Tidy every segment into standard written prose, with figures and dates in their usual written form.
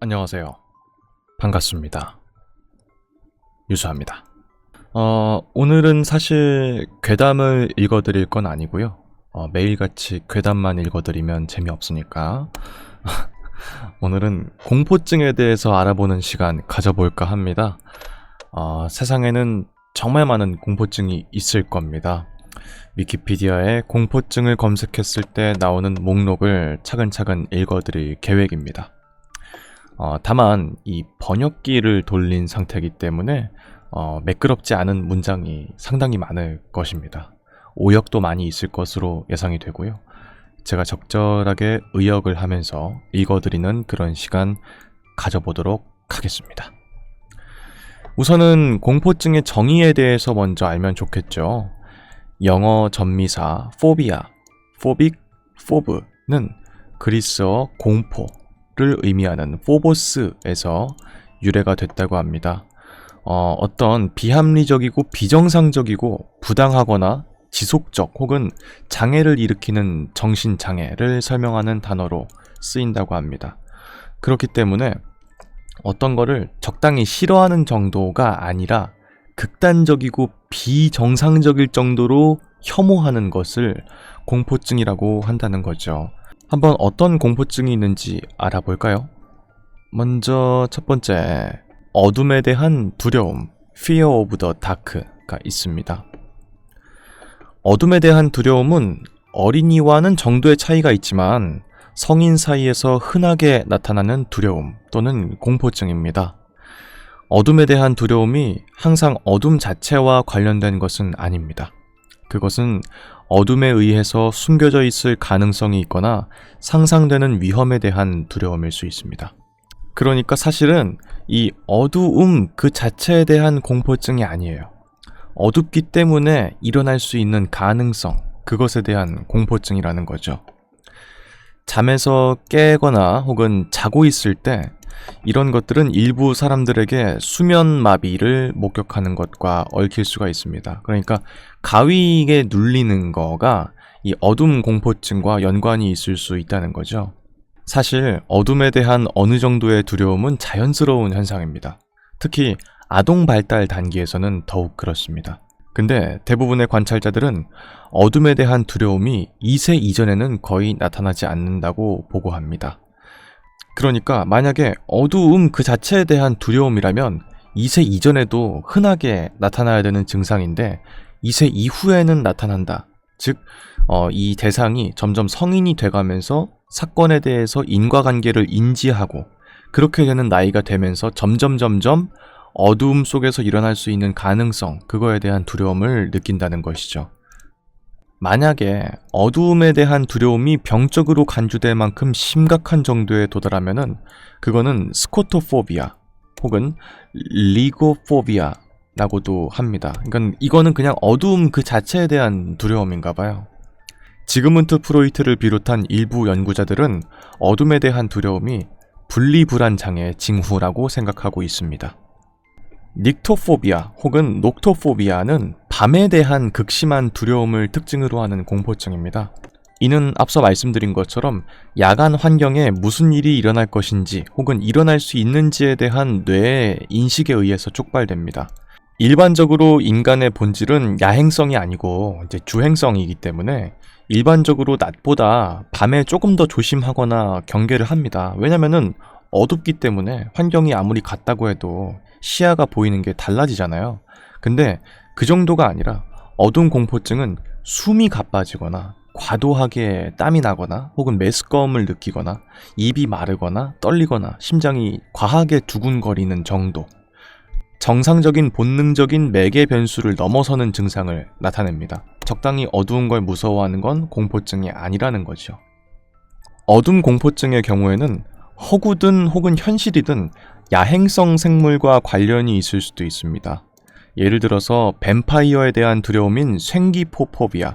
안녕하세요. 반갑습니다. 유수합니다. 오늘은 사실 괴담을 읽어드릴 건 아니고요. 매일같이 괴담만 읽어드리면 재미없으니까 오늘은 공포증에 대해서 알아보는 시간 가져볼까 합니다. 세상에는 정말 많은 공포증이 있을 겁니다. 위키피디아에 공포증을 검색했을 때 나오는 목록을 차근차근 읽어드릴 계획입니다. 다만 이 번역기를 돌린 상태이기 때문에 매끄럽지 않은 문장이 상당히 많을 것입니다. 오역도 많이 있을 것으로 예상이 되고요. 제가 적절하게 의역을 하면서 읽어드리는 그런 시간 가져보도록 하겠습니다. 우선은 공포증의 정의에 대해서 먼저 알면 좋겠죠. 영어 전미사 phobia, phobic, phobe는 그리스어 공포 를 의미하는 포보스에서 유래가 됐다고 합니다. 어떤 비합리적이고 비정상적이고 부당하거나 지속적 혹은 장애를 일으키는 정신장애를 설명하는 단어로 쓰인다고 합니다. 그렇기 때문에 어떤 거를 적당히 싫어하는 정도가 아니라 극단적이고 비정상적일 정도로 혐오하는 것을 공포증이라고 한다는 거죠. 한번 어떤 공포증이 있는지 알아볼까요? 먼저 첫 번째, 어둠에 대한 두려움, Fear of the Dark가 있습니다. 어둠에 대한 두려움은 어린이와는 정도의 차이가 있지만 성인 사이에서 흔하게 나타나는 두려움 또는 공포증입니다. 어둠에 대한 두려움이 항상 어둠 자체와 관련된 것은 아닙니다. 그것은 어둠에 의해서 숨겨져 있을 가능성이 있거나 상상되는 위험에 대한 두려움일 수 있습니다. 그러니까 사실은 이 어두움 그 자체에 대한 공포증이 아니에요. 어둡기 때문에 일어날 수 있는 가능성, 그것에 대한 공포증이라는 거죠. 잠에서 깨거나 혹은 자고 있을 때 이런 것들은 일부 사람들에게 수면마비를 목격하는 것과 얽힐 수가 있습니다. 그러니까 가위에 눌리는 거가 이 어둠 공포증과 연관이 있을 수 있다는 거죠. 사실 어둠에 대한 어느 정도의 두려움은 자연스러운 현상입니다. 특히 아동 발달 단계에서는 더욱 그렇습니다. 근데 대부분의 관찰자들은 어둠에 대한 두려움이 2세 이전에는 거의 나타나지 않는다고 보고합니다. 그러니까 만약에 어두움 그 자체에 대한 두려움이라면 2세 이전에도 흔하게 나타나야 되는 증상인데 2세 이후에는 나타난다. 즉, 이 대상이 점점 성인이 돼가면서 사건에 대해서 인과관계를 인지하고 그렇게 되는 나이가 되면서 점점 어두움 속에서 일어날 수 있는 가능성, 그거에 대한 두려움을 느낀다는 것이죠. 만약에 어두움에 대한 두려움이 병적으로 간주될 만큼 심각한 정도에 도달하면은 그거는 스코토포비아 혹은 리고포비아라고도 합니다. 그러니까 이거는 그냥 어두움 그 자체에 대한 두려움인가 봐요. 지그문트 프로이트를 비롯한 일부 연구자들은 어둠에 대한 두려움이 분리불안 장애의 징후라고 생각하고 있습니다. 닉토포비아 혹은 녹토포비아는 밤에 대한 극심한 두려움을 특징으로 하는 공포증입니다. 이는 앞서 말씀드린 것처럼 야간 환경에 무슨 일이 일어날 것인지 혹은 일어날 수 있는지에 대한 뇌의 인식에 의해서 촉발됩니다. 일반적으로 인간의 본질은 야행성이 아니고 이제 주행성이기 때문에 일반적으로 낮보다 밤에 조금 더 조심하거나 경계를 합니다. 왜냐면은 어둡기 때문에 환경이 아무리 같다고 해도 시야가 보이는 게 달라지잖아요. 근데 그 정도가 아니라 어두움 공포증은 숨이 가빠지거나 과도하게 땀이 나거나 혹은 메스꺼움을 느끼거나 입이 마르거나 떨리거나 심장이 과하게 두근거리는 정도, 정상적인 본능적인 매개 변수를 넘어서는 증상을 나타냅니다. 적당히 어두운 걸 무서워하는 건 공포증이 아니라는 거죠. 어둠 공포증의 경우에는 허구든 혹은 현실이든 야행성 생물과 관련이 있을 수도 있습니다. 예를 들어서 뱀파이어에 대한 두려움인 생기포포비아를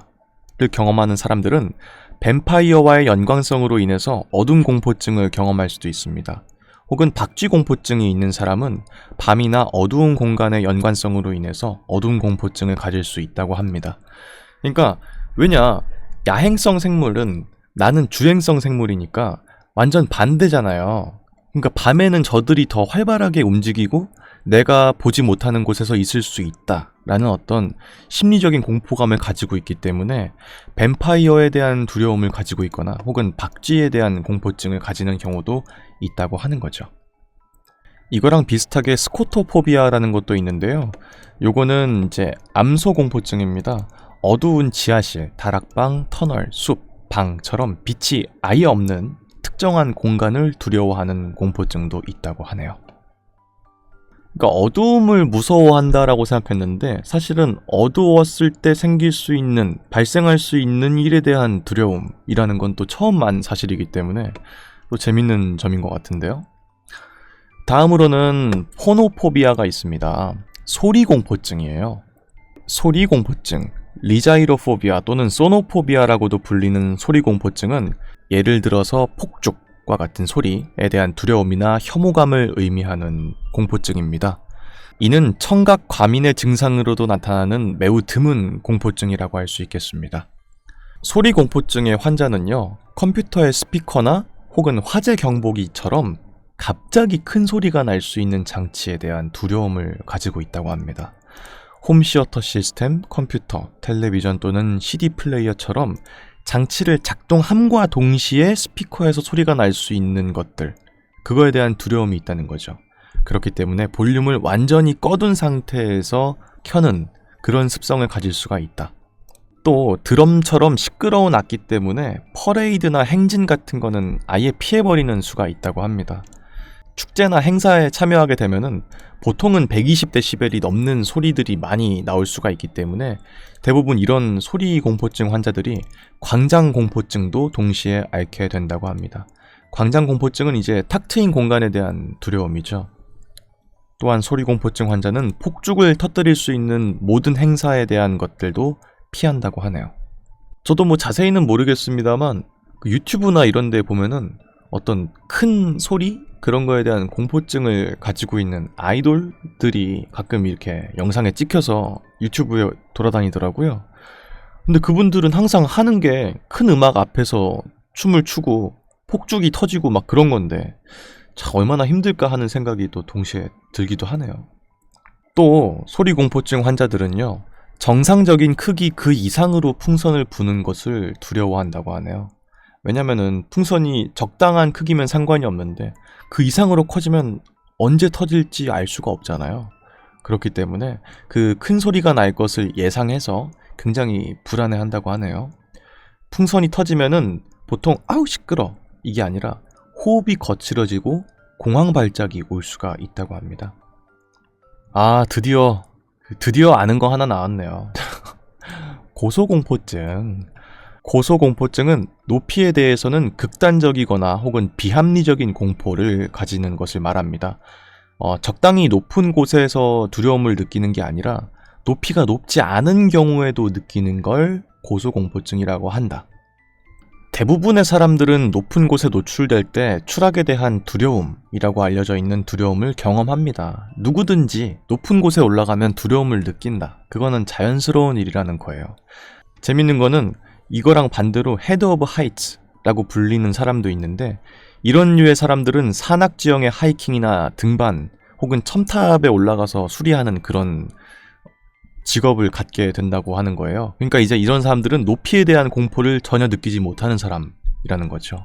경험하는 사람들은 뱀파이어와의 연관성으로 인해서 어둠 공포증을 경험할 수도 있습니다. 혹은 박쥐 공포증이 있는 사람은 밤이나 어두운 공간의 연관성으로 인해서 어둠 공포증을 가질 수 있다고 합니다. 그러니까 왜냐, 야행성 생물은 나는 주행성 생물이니까 완전 반대잖아요. 그러니까 밤에는 저들이 더 활발하게 움직이고 내가 보지 못하는 곳에서 있을 수 있다라는 어떤 심리적인 공포감을 가지고 있기 때문에 뱀파이어에 대한 두려움을 가지고 있거나 혹은 박쥐에 대한 공포증을 가지는 경우도 있다고 하는 거죠. 이거랑 비슷하게 스코토포비아라는 것도 있는데요. 요거는 이제 암소 공포증입니다. 어두운 지하실, 다락방, 터널, 숲, 방처럼 빛이 아예 없는 특정한 공간을 두려워하는 공포증도 있다고 하네요. 그러니까 어두움을 무서워한다라고 생각했는데 사실은 어두웠을 때 생길 수 있는, 발생할 수 있는 일에 대한 두려움이라는 건 또 처음 안 사실이기 때문에 또 재밌는 점인 것 같은데요. 다음으로는 포노포비아가 있습니다. 소리공포증이에요. 소리공포증, 리자이로포비아 또는 소노포비아라고도 불리는 소리공포증은 예를 들어서 폭죽과 같은 소리에 대한 두려움이나 혐오감을 의미하는 공포증입니다. 이는 청각 과민의 증상으로도 나타나는 매우 드문 공포증이라고 할 수 있겠습니다. 소리공포증의 환자는요, 컴퓨터의 스피커나 혹은 화재 경보기처럼 갑자기 큰 소리가 날 수 있는 장치에 대한 두려움을 가지고 있다고 합니다. 홈시어터 시스템, 컴퓨터, 텔레비전 또는 CD 플레이어처럼 장치를 작동함과 동시에 스피커에서 소리가 날 수 있는 것들, 그거에 대한 두려움이 있다는 거죠. 그렇기 때문에 볼륨을 완전히 꺼둔 상태에서 켜는 그런 습성을 가질 수가 있다. 또 드럼처럼 시끄러운 악기 때문에 퍼레이드나 행진 같은 거는 아예 피해버리는 수가 있다고 합니다. 축제나 행사에 참여하게 되면은 보통은 120dB이 넘는 소리들이 많이 나올 수가 있기 때문에 대부분 이런 소리 공포증 환자들이 광장 공포증도 동시에 앓게 된다고 합니다. 광장 공포증은 이제 탁 트인 공간에 대한 두려움이죠. 또한 소리 공포증 환자는 폭죽을 터뜨릴 수 있는 모든 행사에 대한 것들도 피한다고 하네요. 저도 뭐 자세히는 모르겠습니다만 유튜브나 이런 데 보면은 어떤 큰 소리? 그런 거에 대한 공포증을 가지고 있는 아이돌들이 가끔 이렇게 영상에 찍혀서 유튜브에 돌아다니더라고요. 근데 그분들은 항상 하는 게 큰 음악 앞에서 춤을 추고 폭죽이 터지고 막 그런 건데 참 얼마나 힘들까 하는 생각이 또 동시에 들기도 하네요. 또 소리 공포증 환자들은요, 정상적인 크기 그 이상으로 풍선을 부는 것을 두려워한다고 하네요. 왜냐면은 풍선이 적당한 크기면 상관이 없는데 그 이상으로 커지면 언제 터질지 알 수가 없잖아요. 그렇기 때문에 그 큰 소리가 날 것을 예상해서 굉장히 불안해한다고 하네요. 풍선이 터지면은 보통 아우 시끄러 이게 아니라 호흡이 거칠어지고 공황 발작이 올 수가 있다고 합니다. 아, 드디어 아는 거 하나 나왔네요. 고소공포증. 고소공포증은 높이에 대해서는 극단적이거나 혹은 비합리적인 공포를 가지는 것을 말합니다. 적당히 높은 곳에서 두려움을 느끼는 게 아니라 높이가 높지 않은 경우에도 느끼는 걸 고소공포증이라고 한다. 대부분의 사람들은 높은 곳에 노출될 때 추락에 대한 두려움이라고 알려져 있는 두려움을 경험합니다. 누구든지 높은 곳에 올라가면 두려움을 느낀다. 그거는 자연스러운 일이라는 거예요. 재밌는 거는 이거랑 반대로 헤드 오브 하이츠라고 불리는 사람도 있는데 이런 류의 사람들은 산악지형의 하이킹이나 등반 혹은 첨탑에 올라가서 수리하는 그런 직업을 갖게 된다고 하는 거예요. 그러니까 이제 이런 사람들은 높이에 대한 공포를 전혀 느끼지 못하는 사람이라는 거죠.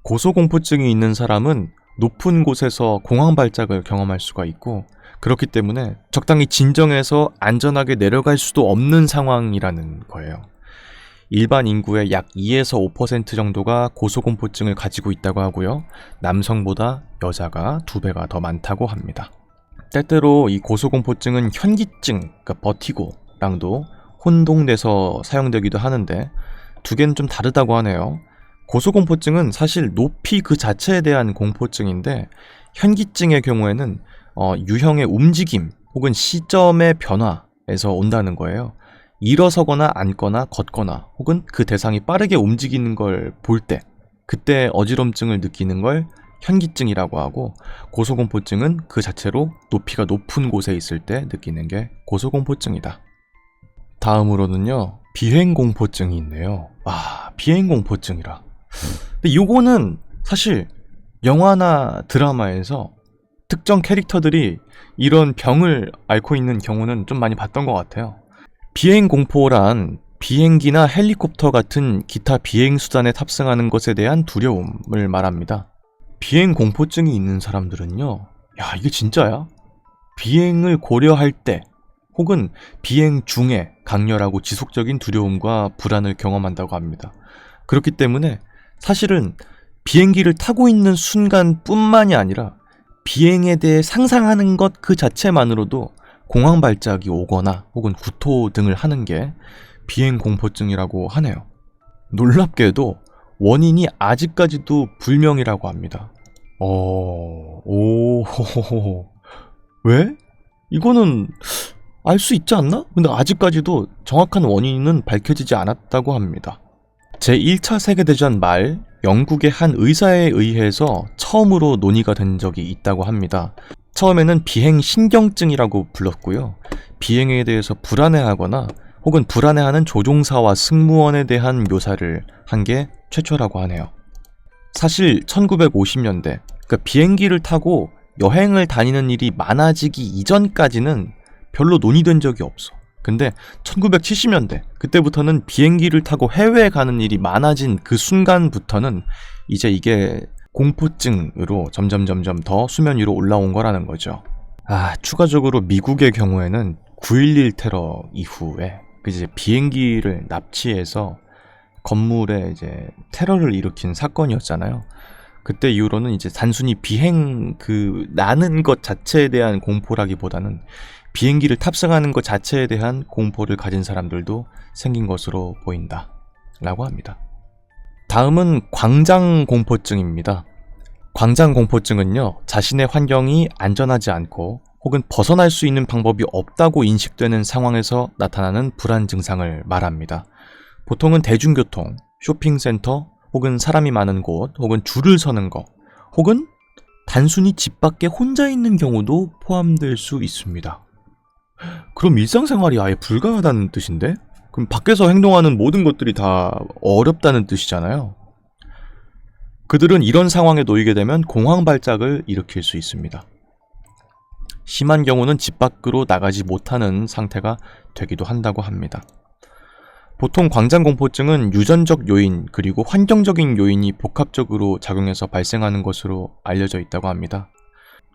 고소공포증이 있는 사람은 높은 곳에서 공황 발작을 경험할 수가 있고 그렇기 때문에 적당히 진정해서 안전하게 내려갈 수도 없는 상황이라는 거예요. 일반 인구의 약 2에서 5% 정도가 고소공포증을 가지고 있다고 하고요. 남성보다 여자가 2배가 더 많다고 합니다. 때때로 이 고소공포증은 현기증, 그러니까 버티고랑도 혼동돼서 사용되기도 하는데 두 개는 좀 다르다고 하네요. 고소공포증은 사실 높이 그 자체에 대한 공포증인데 현기증의 경우에는 유형의 움직임 혹은 시점의 변화에서 온다는 거예요. 일어서거나 앉거나 걷거나 혹은 그 대상이 빠르게 움직이는 걸 볼 때 그때 어지럼증을 느끼는 걸 현기증이라고 하고 고소공포증은 그 자체로 높이가 높은 곳에 있을 때 느끼는 게 고소공포증이다. 다음으로는요, 비행공포증이 있네요. 비행공포증이라. 근데 이거는 사실 영화나 드라마에서 특정 캐릭터들이 이런 병을 앓고 있는 경우는 좀 많이 봤던 것 같아요. 비행공포란 비행기나 헬리콥터 같은 기타 비행수단에 탑승하는 것에 대한 두려움을 말합니다. 비행공포증이 있는 사람들은요, 야, 이게 진짜야? 비행을 고려할 때 혹은 비행 중에 강렬하고 지속적인 두려움과 불안을 경험한다고 합니다. 그렇기 때문에 사실은 비행기를 타고 있는 순간뿐만이 아니라 비행에 대해 상상하는 것 그 자체만으로도 공황 발작이 오거나 혹은 구토 등을 하는 게 비행 공포증이라고 하네요. 놀랍게도 원인이 아직까지도 불명이라고 합니다. 왜? 이거는 알 수 있지 않나? 근데 아직까지도 정확한 원인은 밝혀지지 않았다고 합니다. 제1차 세계대전 말 영국의 한 의사에 의해서 처음으로 논의가 된 적이 있다고 합니다. 처음에는 비행 신경증이라고 불렀고요. 비행에 대해서 불안해하거나 혹은 불안해하는 조종사와 승무원에 대한 묘사를 한 게 최초라고 하네요. 사실 1950년대, 그러니까 비행기를 타고 여행을 다니는 일이 많아지기 이전까지는 별로 논의된 적이 없어. 근데 1970년대, 그때부터는 비행기를 타고 해외에 가는 일이 많아진 그 순간부터는 이제 이게 공포증으로 점점 더 수면 위로 올라온 거라는 거죠. 추가적으로 미국의 경우에는 9.11 테러 이후에 이제 비행기를 납치해서 건물에 이제 테러를 일으킨 사건이었잖아요. 그때 이후로는 이제 단순히 비행 나는 것 자체에 대한 공포라기보다는 비행기를 탑승하는 것 자체에 대한 공포를 가진 사람들도 생긴 것으로 보인다 라고 합니다. 다음은 광장공포증입니다. 광장공포증은요, 자신의 환경이 안전하지 않고 혹은 벗어날 수 있는 방법이 없다고 인식되는 상황에서 나타나는 불안 증상을 말합니다. 보통은 대중교통, 쇼핑센터, 혹은 사람이 많은 곳, 혹은 줄을 서는 것, 혹은 단순히 집 밖에 혼자 있는 경우도 포함될 수 있습니다. 그럼 일상생활이 아예 불가하다는 뜻인데? 그럼 밖에서 행동하는 모든 것들이 다 어렵다는 뜻이잖아요. 그들은 이런 상황에 놓이게 되면 공황 발작을 일으킬 수 있습니다. 심한 경우는 집 밖으로 나가지 못하는 상태가 되기도 한다고 합니다. 보통 광장공포증은 유전적 요인 그리고 환경적인 요인이 복합적으로 작용해서 발생하는 것으로 알려져 있다고 합니다.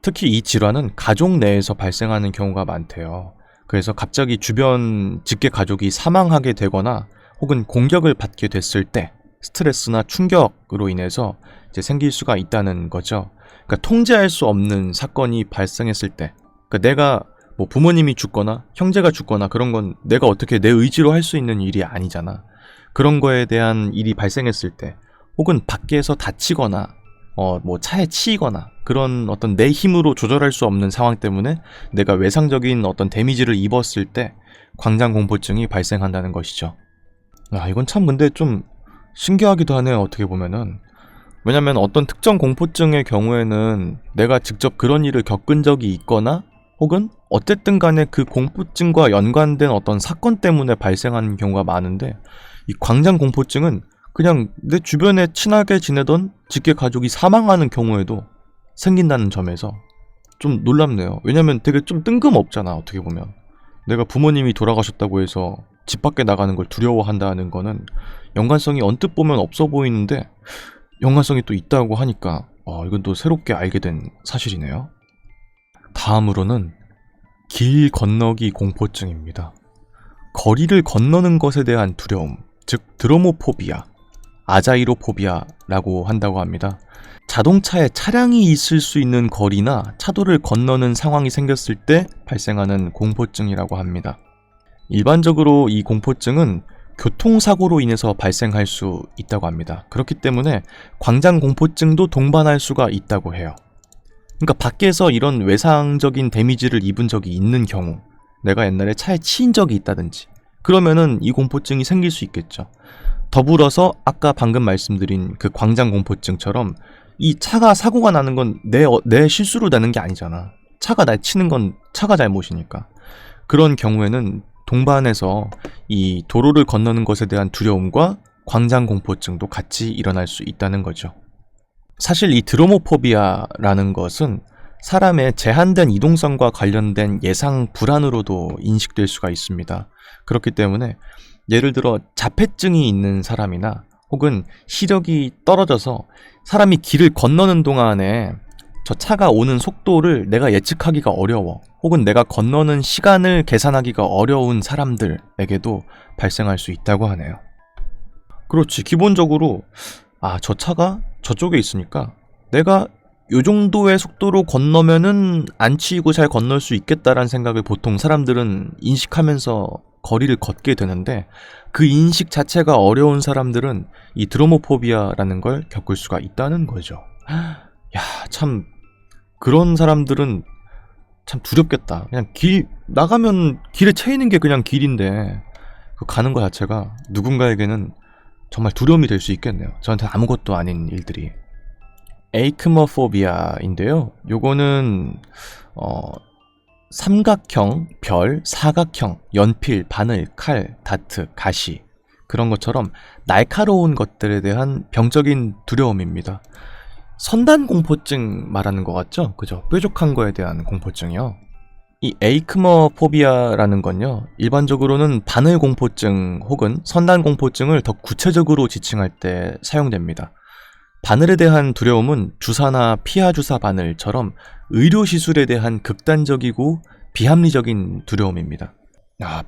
특히 이 질환은 가족 내에서 발생하는 경우가 많대요. 그래서 갑자기 주변 직계 가족이 사망하게 되거나 혹은 공격을 받게 됐을 때 스트레스나 충격으로 인해서 이제 생길 수가 있다는 거죠. 그러니까 통제할 수 없는 사건이 발생했을 때, 그러니까 내가 뭐 부모님이 죽거나 형제가 죽거나 그런 건 내가 어떻게 내 의지로 할 수 있는 일이 아니잖아. 그런 거에 대한 일이 발생했을 때, 혹은 밖에서 다치거나 뭐 차에 치이거나 그런 어떤 내 힘으로 조절할 수 없는 상황 때문에 내가 외상적인 어떤 데미지를 입었을 때 광장공포증이 발생한다는 것이죠. 이건 참 근데 좀 신기하기도 하네요, 어떻게 보면은. 왜냐면 어떤 특정 공포증의 경우에는 내가 직접 그런 일을 겪은 적이 있거나 혹은 어쨌든 간에 그 공포증과 연관된 어떤 사건 때문에 발생하는 경우가 많은데, 이 광장공포증은 그냥 내 주변에 친하게 지내던 직계 가족이 사망하는 경우에도 생긴다는 점에서 좀 놀랍네요. 왜냐면 되게 좀 뜬금없잖아, 어떻게 보면. 내가 부모님이 돌아가셨다고 해서 집 밖에 나가는 걸 두려워한다는 거는 연관성이 언뜻 보면 없어 보이는데 연관성이 또 있다고 하니까 이건 또 새롭게 알게 된 사실이네요. 다음으로는 길 건너기 공포증입니다. 거리를 건너는 것에 대한 두려움, 즉 드로모포비아, 아자이로포비아라고 한다고 합니다. 자동차에 차량이 있을 수 있는 거리나 차도를 건너는 상황이 생겼을 때 발생하는 공포증이라고 합니다. 일반적으로 이 공포증은 교통사고로 인해서 발생할 수 있다고 합니다. 그렇기 때문에 광장공포증도 동반할 수가 있다고 해요. 그러니까 밖에서 이런 외상적인 데미지를 입은 적이 있는 경우, 내가 옛날에 차에 치인 적이 있다든지, 그러면은 이 공포증이 생길 수 있겠죠. 더불어서 아까 방금 말씀드린 그 광장공포증처럼 이 차가 사고가 나는 건 내 실수로 나는 게 아니잖아. 차가 날 치는 건 차가 잘못이니까. 그런 경우에는 동반해서 이 도로를 건너는 것에 대한 두려움과 광장공포증도 같이 일어날 수 있다는 거죠. 사실 이 드로모포비아라는 것은 사람의 제한된 이동성과 관련된 예상 불안으로도 인식될 수가 있습니다. 그렇기 때문에 예를 들어 자폐증이 있는 사람이나 혹은 시력이 떨어져서 사람이 길을 건너는 동안에 저 차가 오는 속도를 내가 예측하기가 어려워, 혹은 내가 건너는 시간을 계산하기가 어려운 사람들에게도 발생할 수 있다고 하네요. 그렇지, 기본적으로 저 차가 저쪽에 있으니까 내가 요 정도의 속도로 건너면은 안 치이고 잘 건널 수 있겠다라는 생각을 보통 사람들은 인식하면서 거리를 걷게 되는데, 그 인식 자체가 어려운 사람들은 이 드로모포비아라는 걸 겪을 수가 있다는 거죠. 야, 참 그런 사람들은 참 두렵겠다. 그냥 길 나가면 길에 채이는 게 그냥 길인데 그 가는 거 자체가 누군가에게는 정말 두려움이 될 수 있겠네요. 저한테 아무것도 아닌 일들이. 에이크머포비아인데요. 요거는 삼각형, 별, 사각형, 연필, 바늘, 칼, 다트, 가시, 그런 것처럼 날카로운 것들에 대한 병적인 두려움입니다. 선단공포증 말하는 것 같죠? 그죠? 뾰족한 거에 대한 공포증이요. 이 에이크머포비아라는 건요, 일반적으로는 바늘공포증 혹은 선단공포증을 더 구체적으로 지칭할 때 사용됩니다. 바늘에 대한 두려움은 주사나 피하주사 바늘처럼 의료시술에 대한 극단적이고 비합리적인 두려움입니다.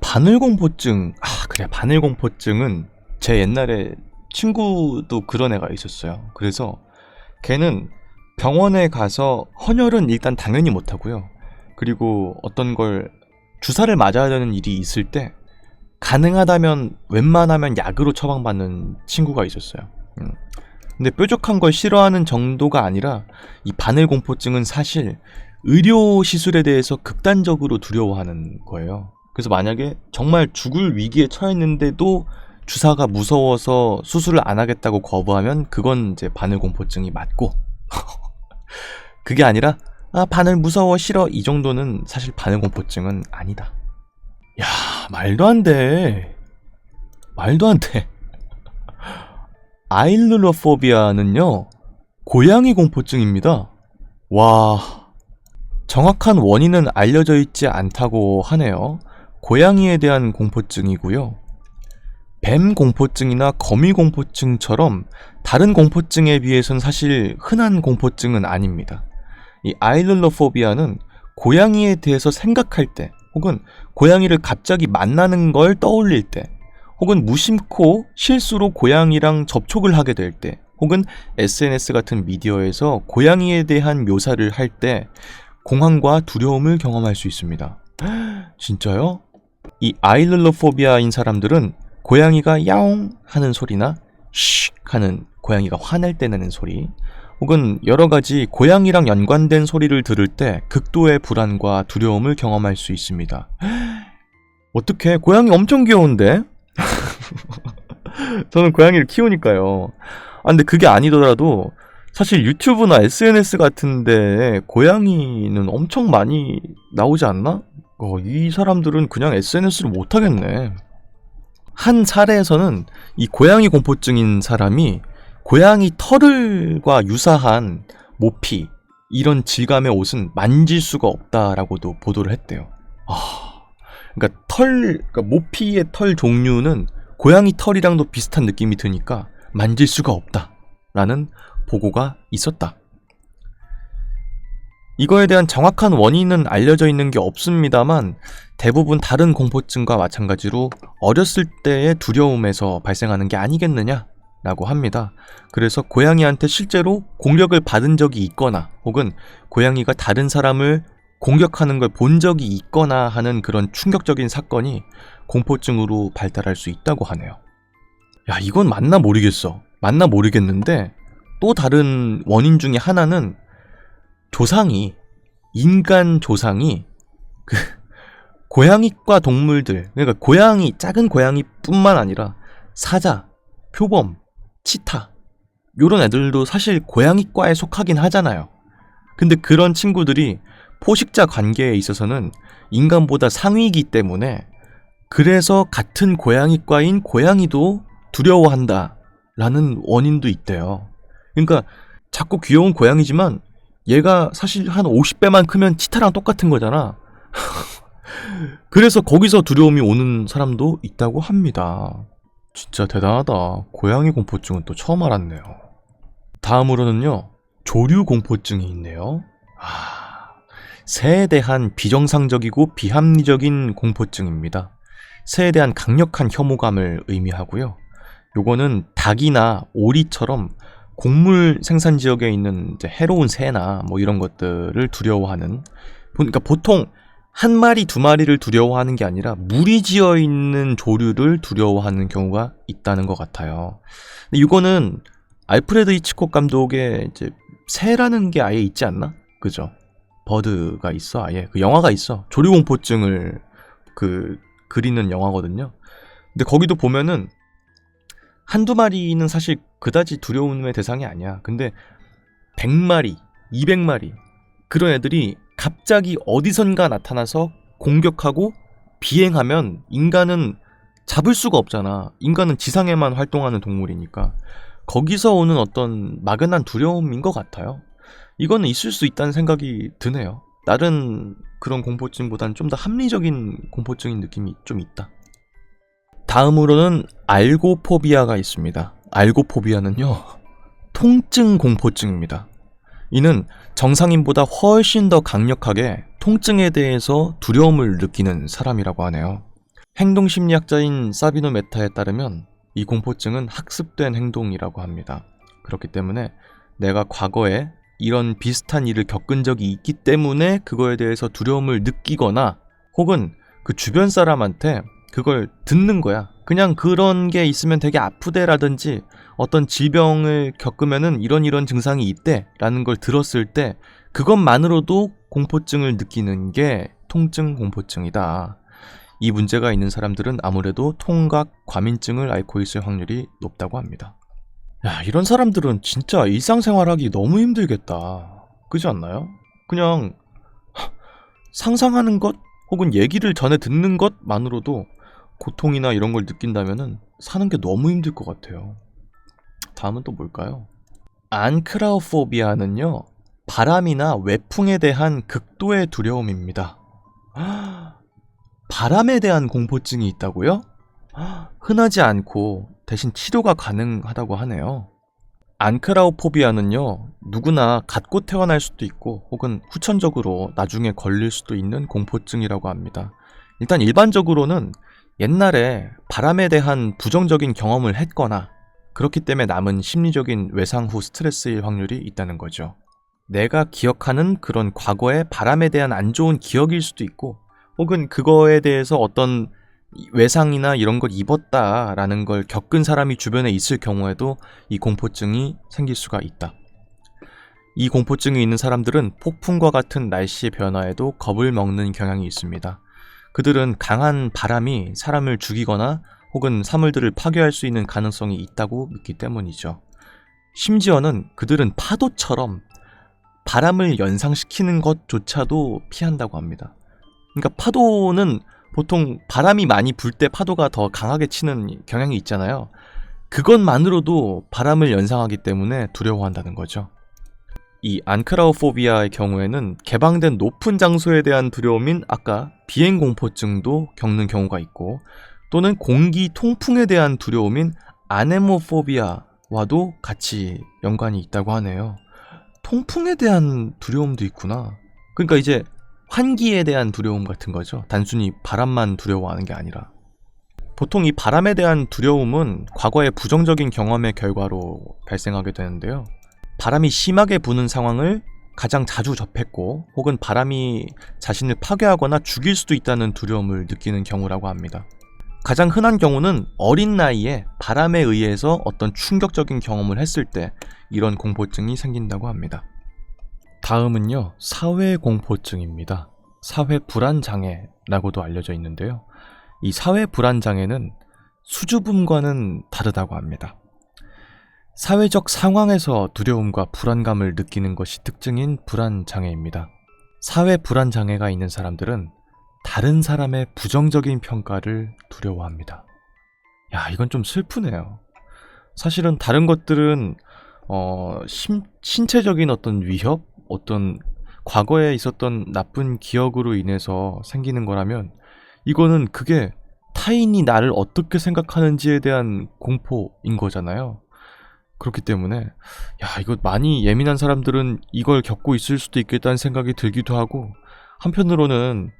바늘공포증. 그래, 바늘공포증은 제 옛날에 친구도 그런 애가 있었어요. 그래서 걔는 병원에 가서 헌혈은 일단 당연히 못하고요. 그리고 어떤 걸 주사를 맞아야 되는 일이 있을 때 가능하다면 웬만하면 약으로 처방받는 친구가 있었어요. 근데 뾰족한 걸 싫어하는 정도가 아니라 이 바늘공포증은 사실 의료 시술에 대해서 극단적으로 두려워하는 거예요. 그래서 만약에 정말 죽을 위기에 처했는데도 주사가 무서워서 수술을 안 하겠다고 거부하면 그건 이제 바늘공포증이 맞고 그게 아니라 바늘 무서워 싫어 이 정도는 사실 바늘공포증은 아니다. 야, 말도 안 돼. 아일르로포비아는요, 고양이 공포증입니다. 와, 정확한 원인은 알려져 있지 않다고 하네요. 고양이에 대한 공포증이고요. 뱀 공포증이나 거미 공포증처럼 다른 공포증에 비해서는 사실 흔한 공포증은 아닙니다. 이 아일르로포비아는 고양이에 대해서 생각할 때, 혹은 고양이를 갑자기 만나는 걸 떠올릴 때, 혹은 무심코 실수로 고양이랑 접촉을 하게 될 때, 혹은 SNS 같은 미디어에서 고양이에 대한 묘사를 할 때 공황과 두려움을 경험할 수 있습니다. 진짜요? 이 아일르로포비아인 사람들은 고양이가 야옹 하는 소리나 쉿 하는 고양이가 화낼 때 내는 소리, 혹은 여러가지 고양이랑 연관된 소리를 들을 때 극도의 불안과 두려움을 경험할 수 있습니다. 어떡해, 고양이 엄청 귀여운데? 저는 고양이를 키우니까요. 근데 그게 아니더라도 사실 유튜브나 SNS 같은데 고양이는 엄청 많이 나오지 않나? 이 사람들은 그냥 SNS를 못하겠네. 한 사례에서는 이 고양이 공포증인 사람이 고양이 털과 유사한 모피, 이런 질감의 옷은 만질 수가 없다라고도 보도를 했대요. 그러니까 모피의 털 종류는 고양이 털이랑도 비슷한 느낌이 드니까 만질 수가 없다라는 보고가 있었다. 이거에 대한 정확한 원인은 알려져 있는 게 없습니다만 대부분 다른 공포증과 마찬가지로 어렸을 때의 두려움에서 발생하는 게 아니겠느냐라고 합니다. 그래서 고양이한테 실제로 공격을 받은 적이 있거나 혹은 고양이가 다른 사람을 공격하는 걸 본 적이 있거나 하는 그런 충격적인 사건이 공포증으로 발달할 수 있다고 하네요. 야, 이건 맞나 모르겠는데 또 다른 원인 중에 하나는 인간 조상이 고양이과 동물들, 그러니까 작은 고양이뿐만 아니라 사자, 표범, 치타, 요런 애들도 사실 고양이과에 속하긴 하잖아요. 근데 그런 친구들이 포식자 관계에 있어서는 인간보다 상위이기 때문에 그래서 같은 고양이과인 고양이도 두려워한다라는 원인도 있대요. 그러니까 작고 귀여운 고양이지만 얘가 사실 한 50배만 크면 치타랑 똑같은 거잖아. 그래서 거기서 두려움이 오는 사람도 있다고 합니다. 진짜 대단하다. 고양이 공포증은 또 처음 알았네요. 다음으로는요, 조류 공포증이 있네요. 새에 대한 비정상적이고 비합리적인 공포증입니다. 새에 대한 강력한 혐오감을 의미하고요. 요거는 닭이나 오리처럼 곡물 생산 지역에 있는 이제 해로운 새나 뭐 이런 것들을 두려워하는, 그러니까 보통 한 마리 두 마리를 두려워하는 게 아니라 무리지어 있는 조류를 두려워하는 경우가 있다는 것 같아요. 근데 이거는 알프레드 히치콕 감독의 이제 새라는 게 아예 있지 않나? 그죠? 버드가 있어. 아예 그 영화가 있어. 조류 공포증을 그리는 영화거든요. 근데 거기도 보면은 한두 마리는 사실 그다지 두려움의 대상이 아니야. 근데 100마리, 200마리 그런 애들이 갑자기 어디선가 나타나서 공격하고 비행하면 인간은 잡을 수가 없잖아. 인간은 지상에만 활동하는 동물이니까. 거기서 오는 어떤 막연한 두려움인 것 같아요. 이거는 있을 수 있다는 생각이 드네요. 다른 그런 공포증보다는 좀 더 합리적인 공포증인 느낌이 좀 있다. 다음으로는 알고포비아가 있습니다. 알고포비아는요, 통증 공포증입니다. 이는 정상인보다 훨씬 더 강력하게 통증에 대해서 두려움을 느끼는 사람이라고 하네요. 행동심리학자인 사비노 메타에 따르면 이 공포증은 학습된 행동이라고 합니다. 그렇기 때문에 내가 과거에 이런 비슷한 일을 겪은 적이 있기 때문에 그거에 대해서 두려움을 느끼거나 혹은 그 주변 사람한테 그걸 듣는 거야. 그냥 그런 게 있으면 되게 아프대라든지 어떤 질병을 겪으면은 이런 증상이 있대 라는 걸 들었을 때 그것만으로도 공포증을 느끼는 게 통증 공포증이다. 이 문제가 있는 사람들은 아무래도 통각 과민증을 앓고 있을 확률이 높다고 합니다. 야, 이런 사람들은 진짜 일상생활하기 너무 힘들겠다. 그렇지 않나요? 그냥 상상하는 것 혹은 얘기를 전해 듣는 것만으로도 고통이나 이런 걸 느낀다면은 사는 게 너무 힘들 것 같아요. 다음은 또 뭘까요? 안크라우포비아는요, 바람이나 외풍에 대한 극도의 두려움입니다. 바람에 대한 공포증이 있다고요? 흔하지 않고 대신 치료가 가능하다고 하네요. 안크라우포비아는요, 누구나 갖고 태어날 수도 있고 혹은 후천적으로 나중에 걸릴 수도 있는 공포증이라고 합니다. 일단 일반적으로는 옛날에 바람에 대한 부정적인 경험을 했거나 그렇기 때문에 남은 심리적인 외상 후 스트레스일 확률이 있다는 거죠. 내가 기억하는 그런 과거의 바람에 대한 안 좋은 기억일 수도 있고 혹은 그거에 대해서 어떤 외상이나 이런 걸 입었다라는 걸 겪은 사람이 주변에 있을 경우에도 이 공포증이 생길 수가 있다. 이 공포증이 있는 사람들은 폭풍과 같은 날씨의 변화에도 겁을 먹는 경향이 있습니다. 그들은 강한 바람이 사람을 죽이거나 혹은 사물들을 파괴할 수 있는 가능성이 있다고 믿기 때문이죠. 심지어는 그들은 파도처럼 바람을 연상시키는 것조차도 피한다고 합니다. 그러니까 파도는 보통 바람이 많이 불 때 파도가 더 강하게 치는 경향이 있잖아요. 그것만으로도 바람을 연상하기 때문에 두려워한다는 거죠. 이 안크라우포비아의 경우에는 개방된 높은 장소에 대한 두려움인 아까 비행공포증도 겪는 경우가 있고 또는 공기 통풍에 대한 두려움인 아네모포비아와도 같이 연관이 있다고 하네요. 통풍에 대한 두려움도 있구나. 그러니까 이제 환기에 대한 두려움 같은 거죠. 단순히 바람만 두려워하는 게 아니라. 보통 이 바람에 대한 두려움은 과거의 부정적인 경험의 결과로 발생하게 되는데요. 바람이 심하게 부는 상황을 가장 자주 접했고 혹은 바람이 자신을 파괴하거나 죽일 수도 있다는 두려움을 느끼는 경우라고 합니다. 가장 흔한 경우는 어린 나이에 바람에 의해서 어떤 충격적인 경험을 했을 때 이런 공포증이 생긴다고 합니다. 다음은요, 사회공포증입니다. 사회불안장애라고도 알려져 있는데요. 이 사회불안장애는 수줍음과는 다르다고 합니다. 사회적 상황에서 두려움과 불안감을 느끼는 것이 특징인 불안장애입니다. 사회불안장애가 있는 사람들은 다른 사람의 부정적인 평가를 두려워합니다. 야, 이건 좀 슬프네요. 사실은 다른 것들은 신체적인 어떤 위협, 어떤 과거에 있었던 나쁜 기억으로 인해서 생기는 거라면 이거는 그게 타인이 나를 어떻게 생각하는지에 대한 공포인 거잖아요. 그렇기 때문에 이거 많이 예민한 사람들은 이걸 겪고 있을 수도 있겠다는 생각이 들기도 하고, 한편으로는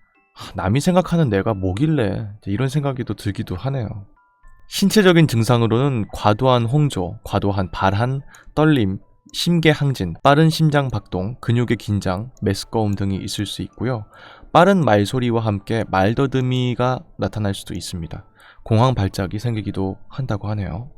남이 생각하는 내가 뭐길래 이런 생각이 또 들기도 하네요. 신체적인 증상으로는 과도한 홍조, 과도한 발한, 떨림, 심계 항진, 빠른 심장 박동, 근육의 긴장, 메스꺼움 등이 있을 수 있고요. 빠른 말소리와 함께 말더듬이가 나타날 수도 있습니다. 공황 발작이 생기기도 한다고 하네요.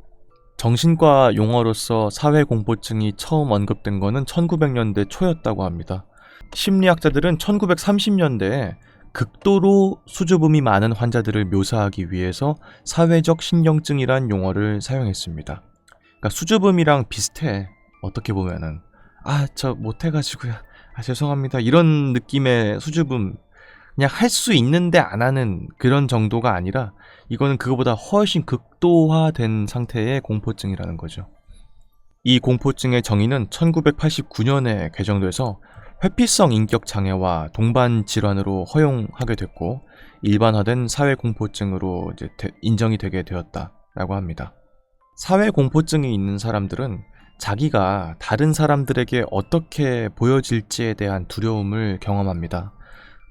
정신과 용어로서 사회공포증이 처음 언급된 것은 1900년대 초였다고 합니다. 심리학자들은 1930년대에 극도로 수줍음이 많은 환자들을 묘사하기 위해서 사회적 신경증이란 용어를 사용했습니다. 그러니까 수줍음이랑 비슷해. 어떻게 보면은 저 못해가지고요. 죄송합니다. 이런 느낌의 수줍음, 그냥 할 수 있는데 안 하는 그런 정도가 아니라 이거는 그거보다 훨씬 극도화된 상태의 공포증이라는 거죠. 이 공포증의 정의는 1989년에 개정돼서 회피성 인격 장애와 동반 질환으로 허용하게 됐고 일반화된 사회 공포증으로 이제 인정이 되게 되었다라고 합니다. 사회 공포증이 있는 사람들은 자기가 다른 사람들에게 어떻게 보여질지에 대한 두려움을 경험합니다.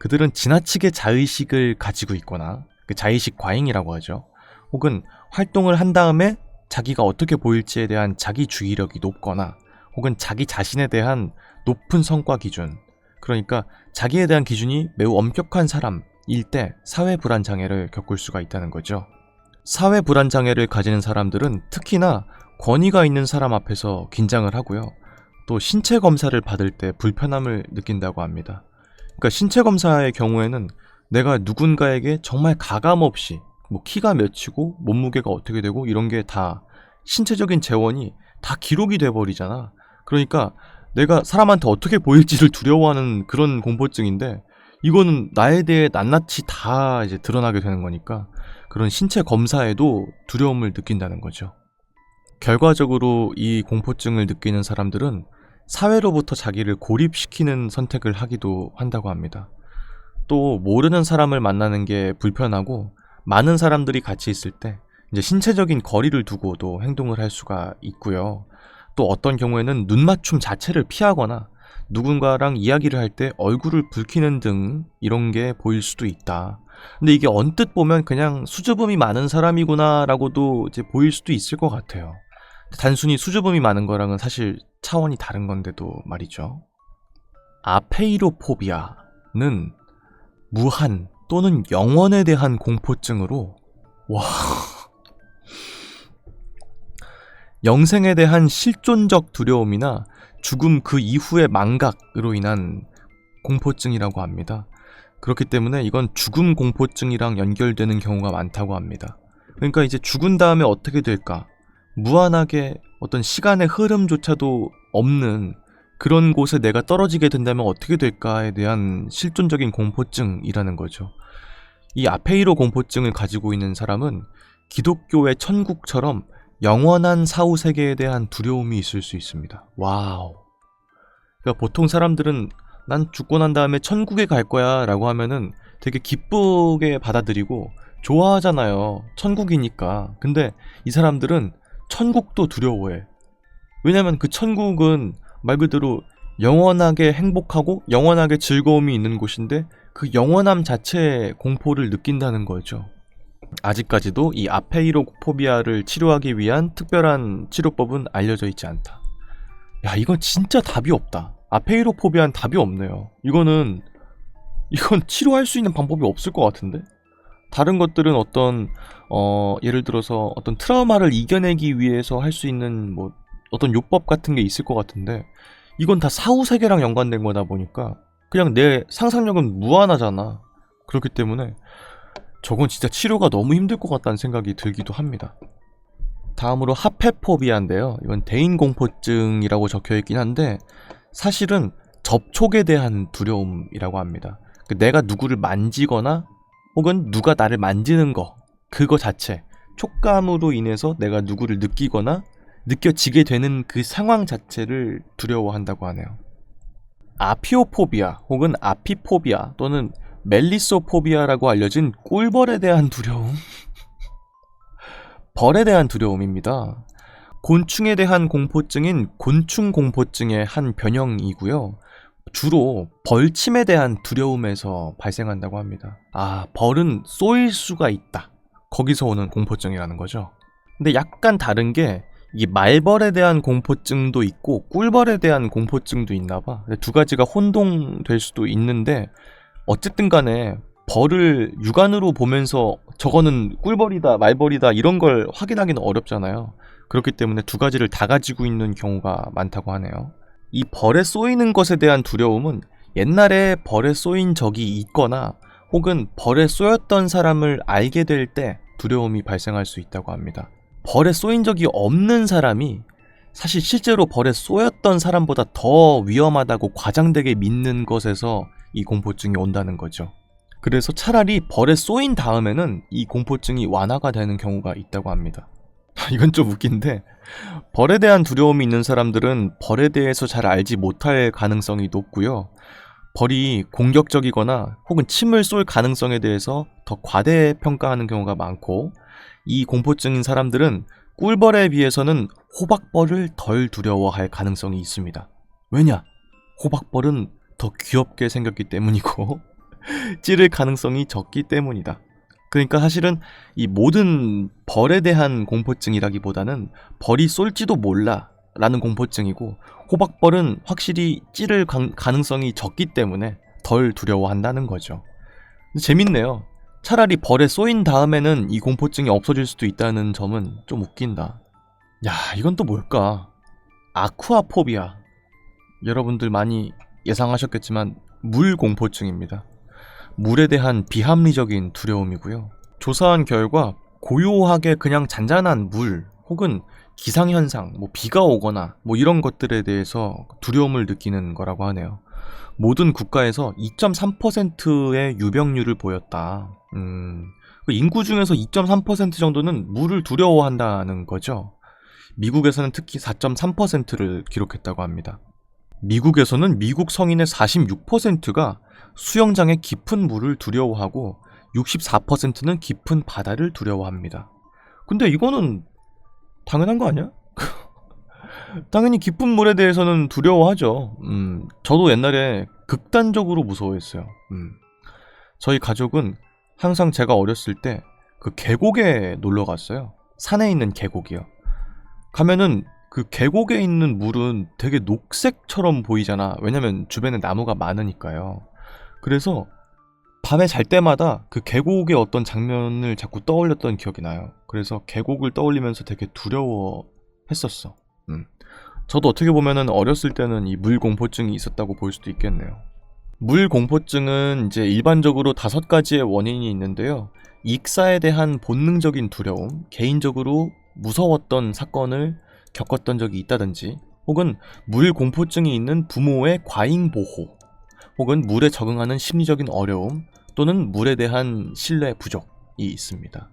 그들은 지나치게 자의식을 가지고 있거나 그 자의식 과잉이라고 하죠. 혹은 활동을 한 다음에 자기가 어떻게 보일지에 대한 자기 주의력이 높거나 혹은 자기 자신에 대한 높은 성과 기준, 그러니까 자기에 대한 기준이 매우 엄격한 사람일 때 사회 불안 장애를 겪을 수가 있다는 거죠. 사회 불안 장애를 가지는 사람들은 특히나 권위가 있는 사람 앞에서 긴장을 하고요. 또 신체 검사를 받을 때 불편함을 느낀다고 합니다. 그러니까 신체 검사의 경우에는 내가 누군가에게 정말 가감없이 키가 몇이고 몸무게가 어떻게 되고 이런 게 다 신체적인 재원이 다 기록이 돼버리잖아. 그러니까 내가 사람한테 어떻게 보일지를 두려워하는 그런 공포증인데 이거는 나에 대해 낱낱이 다 이제 드러나게 되는 거니까 그런 신체 검사에도 두려움을 느낀다는 거죠. 결과적으로 이 공포증을 느끼는 사람들은 사회로부터 자기를 고립시키는 선택을 하기도 한다고 합니다. 또 모르는 사람을 만나는 게 불편하고 많은 사람들이 같이 있을 때 이제 신체적인 거리를 두고도 행동을 할 수가 있고요. 또 어떤 경우에는 눈맞춤 자체를 피하거나 누군가랑 이야기를 할 때 얼굴을 붉히는 등 이런 게 보일 수도 있다. 근데 이게 언뜻 보면 그냥 수줍음이 많은 사람이구나 라고도 이제 보일 수도 있을 것 같아요. 단순히 수줍음이 많은 거랑은 사실 차원이 다른 건데도 말이죠. 아페이로포비아는 무한 또는 영원에 대한 공포증으로 영생에 대한 실존적 두려움이나 죽음 그 이후의 망각으로 인한 공포증이라고 합니다. 그렇기 때문에 이건 죽음 공포증이랑 연결되는 경우가 많다고 합니다. 그러니까 이제 죽은 다음에 어떻게 될까? 무한하게 어떤 시간의 흐름조차도 없는 그런 곳에 내가 떨어지게 된다면 어떻게 될까에 대한 실존적인 공포증이라는 거죠. 이 아페이로 공포증을 가지고 있는 사람은 기독교의 천국처럼 영원한 사후 세계에 대한 두려움이 있을 수 있습니다. 와우. 그러니까 보통 사람들은 난 죽고 난 다음에 천국에 갈 거야 라고 하면은 되게 기쁘게 받아들이고 좋아하잖아요. 천국이니까. 근데 이 사람들은 천국도 두려워해. 왜냐면 그 천국은 말 그대로 영원하게 행복하고 영원하게 즐거움이 있는 곳인데 그 영원함 자체의 공포를 느낀다는 거죠. 아직까지도 이 아페이로포비아를 치료하기 위한 특별한 치료법은 알려져 있지 않다. 야, 이건 진짜 답이 없다. 아페이로포비아는 답이 없네요. 이건 치료할 수 있는 방법이 없을 것 같은데? 다른 것들은 예를 들어서 어떤 트라우마를 이겨내기 위해서 할 수 있는 어떤 요법 같은 게 있을 것 같은데 이건 다 사후 세계랑 연관된 거다 보니까 그냥 내 상상력은 무한하잖아. 그렇기 때문에 저건 진짜 치료가 너무 힘들 것 같다는 생각이 들기도 합니다. 다음으로 하페포비아인데요. 이건 대인공포증이라고 적혀있긴 한데 사실은 접촉에 대한 두려움이라고 합니다. 내가 누구를 만지거나 혹은 누가 나를 만지는 거, 그거 자체, 촉감으로 인해서 내가 누구를 느끼거나 느껴지게 되는 그 상황 자체를 두려워한다고 하네요. 아피오포비아 혹은 아피포비아 또는 멜리소포비아라고 알려진 꿀벌에 대한 두려움. 벌에 대한 두려움입니다. 곤충에 대한 공포증인 곤충공포증의 한 변형이고요. 주로 벌침에 대한 두려움에서 발생한다고 합니다. 벌은 쏘일 수가 있다. 거기서 오는 공포증이라는 거죠. 근데 약간 다른 게 이 말벌에 대한 공포증도 있고 꿀벌에 대한 공포증도 있나 봐. 두 가지가 혼동될 수도 있는데 어쨌든 간에 벌을 육안으로 보면서 저거는 꿀벌이다 말벌이다 이런 걸 확인하기는 어렵잖아요. 그렇기 때문에 두 가지를 다 가지고 있는 경우가 많다고 하네요. 이 벌에 쏘이는 것에 대한 두려움은 옛날에 벌에 쏘인 적이 있거나 혹은 벌에 쏘였던 사람을 알게 될 때 두려움이 발생할 수 있다고 합니다. 벌에 쏘인 적이 없는 사람이 사실 실제로 벌에 쏘였던 사람보다 더 위험하다고 과장되게 믿는 것에서 이 공포증이 온다는 거죠. 그래서 차라리 벌에 쏘인 다음에는 이 공포증이 완화가 되는 경우가 있다고 합니다. 이건 좀 웃긴데 벌에 대한 두려움이 있는 사람들은 벌에 대해서 잘 알지 못할 가능성이 높고요. 벌이 공격적이거나 혹은 침을 쏠 가능성에 대해서 더 과대평가하는 경우가 많고, 이 공포증인 사람들은 꿀벌에 비해서는 호박벌을 덜 두려워할 가능성이 있습니다. 왜냐? 호박벌은 더 귀엽게 생겼기 때문이고 찌를 가능성이 적기 때문이다. 그러니까 사실은 이 모든 벌에 대한 공포증이라기보다는 벌이 쏠지도 몰라 라는 공포증이고, 호박벌은 확실히 찌를 가능성이 적기 때문에 덜 두려워한다는 거죠. 재밌네요. 차라리 벌에 쏘인 다음에는 이 공포증이 없어질 수도 있다는 점은 좀 웃긴다. 야, 이건 또 뭘까? 아쿠아포비아. 여러분들 많이 예상하셨겠지만 물 공포증입니다. 물에 대한 비합리적인 두려움이고요. 조사한 결과 고요하게 그냥 잔잔한 물 혹은 기상현상, 비가 오거나 이런 것들에 대해서 두려움을 느끼는 거라고 하네요. 모든 국가에서 2.3%의 유병률을 보였다. 인구 중에서 2.3% 정도는 물을 두려워한다는 거죠. 미국에서는 특히 4.3%를 기록했다고 합니다. 미국에서는 미국 성인의 46%가 수영장의 깊은 물을 두려워하고 64%는 깊은 바다를 두려워합니다. 근데 이거는 당연한 거 아니야? 당연히 깊은 물에 대해서는 두려워하죠. 저도 옛날에 극단적으로 무서워했어요. 저희 가족은 항상 제가 어렸을 때 그 계곡에 놀러 갔어요. 산에 있는 계곡이요. 가면은 그 계곡에 있는 물은 되게 녹색처럼 보이잖아. 왜냐면 주변에 나무가 많으니까요. 그래서 밤에 잘 때마다 그 계곡의 어떤 장면을 자꾸 떠올렸던 기억이 나요. 그래서 계곡을 떠올리면서 되게 두려워했었어. 저도 어떻게 보면은 어렸을 때는 이 물 공포증이 있었다고 볼 수도 있겠네요. 물 공포증은 이제 일반적으로 5가지의 원인이 있는데요. 익사에 대한 본능적인 두려움, 개인적으로 무서웠던 사건을 겪었던 적이 있다든지, 혹은 물 공포증이 있는 부모의 과잉 보호, 혹은 물에 적응하는 심리적인 어려움, 또는 물에 대한 신뢰 부족이 있습니다.